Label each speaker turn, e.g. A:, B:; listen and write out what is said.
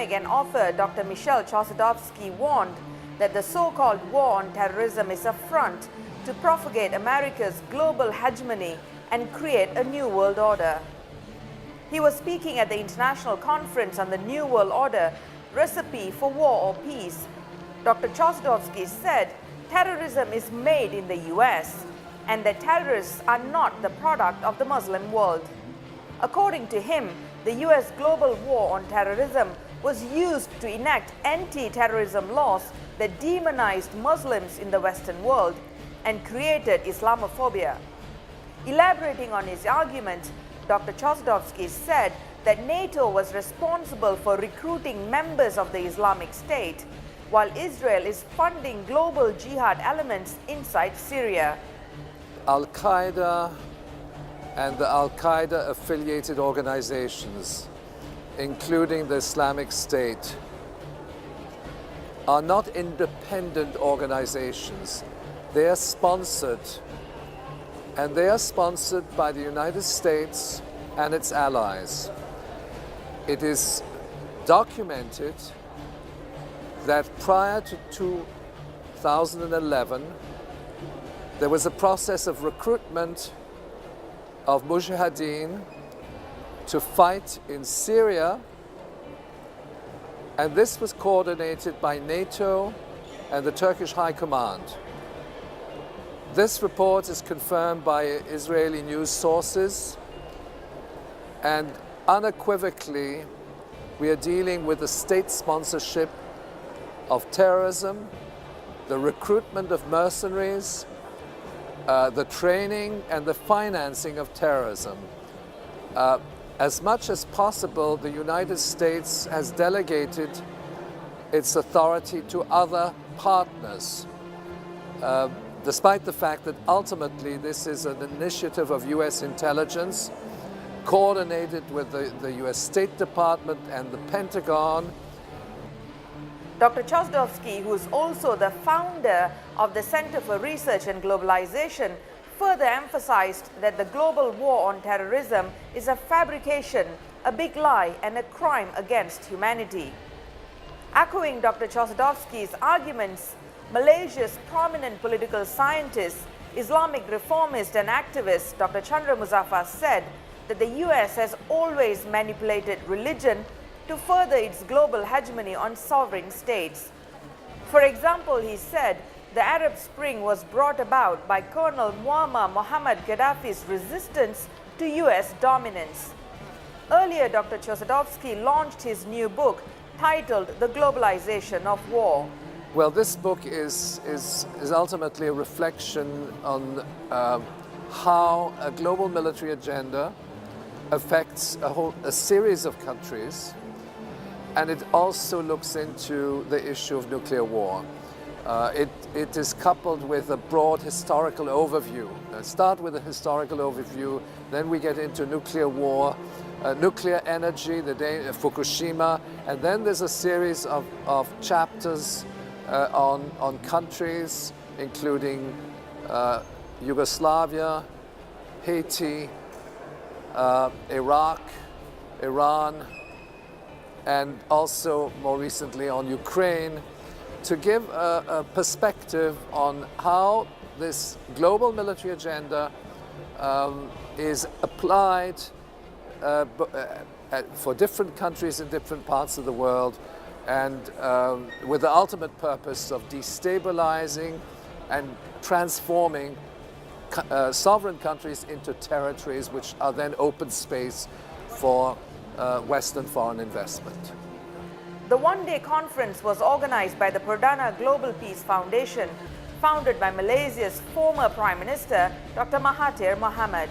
A: academic and author Dr. Prof Chosudovsky warned that the so-called war on terrorism is a front to propagate America's global hegemony and create a new world order. He was speaking at the International Conference on the New World Order, Recipe for War or Peace. Dr. Chosudovsky said terrorism is made in the US and that terrorists are not the product of the Muslim world. According to him, the US global war on terrorism was used to enact anti-terrorism laws that demonized Muslims in the Western world and created Islamophobia. Elaborating on his argument, Dr. Chosudovsky said that NATO was responsible for recruiting members of the Islamic State, while Israel is funding global jihad elements inside Syria.
B: Al-Qaeda and the Al-Qaeda affiliated organizations, including the Islamic State, are not independent organizations. They are sponsored, and they are sponsored by the United States and its allies. It is documented that prior to 2011, there was a process of recruitment of mujahideen to fight in Syria, and this was coordinated by NATO and the Turkish High Command. This report is confirmed by Israeli news sources, and unequivocally, we are dealing with the state sponsorship of terrorism, the recruitment of mercenaries, the training and the financing of terrorism. As much as possible, the United States has delegated its authority to other partners, despite the fact that ultimately this is an initiative of US intelligence, coordinated with the US State Department and the Pentagon.
A: Dr. Chosudovsky, who is also the founder of the Center for Research and Globalization, further emphasized that the global war on terrorism is a fabrication, a big lie, and a crime against humanity. Echoing Dr. Chosudovsky's arguments, Malaysia's prominent political scientist, Islamic reformist and activist Dr. Chandra Muzaffar said that the US has always manipulated religion to further its global hegemony on sovereign states. For example, he said the Arab Spring was brought about by Colonel Muammar Mohammad Gaddafi's resistance to US dominance. Earlier, Dr. Chosudovsky launched his new book titled The Globalization of War.
B: Well, this book is ultimately a reflection on how a global military agenda affects a series of countries, and it also looks into the issue of nuclear war. It is coupled with a broad historical overview. Start with a historical overview, then we get into nuclear war, nuclear energy, the day of Fukushima, and then there's a series of chapters on countries, including Yugoslavia, Haiti, Iraq, Iran, and also more recently on Ukraine, to give a perspective on how this global military agenda is applied for different countries in different parts of the world, and with the ultimate purpose of destabilizing and transforming sovereign countries into territories which are then open space for Western foreign investment.
A: The one-day conference was organized by the Perdana Global Peace Foundation, founded by Malaysia's former Prime Minister, Dr. Mahathir Mohamad.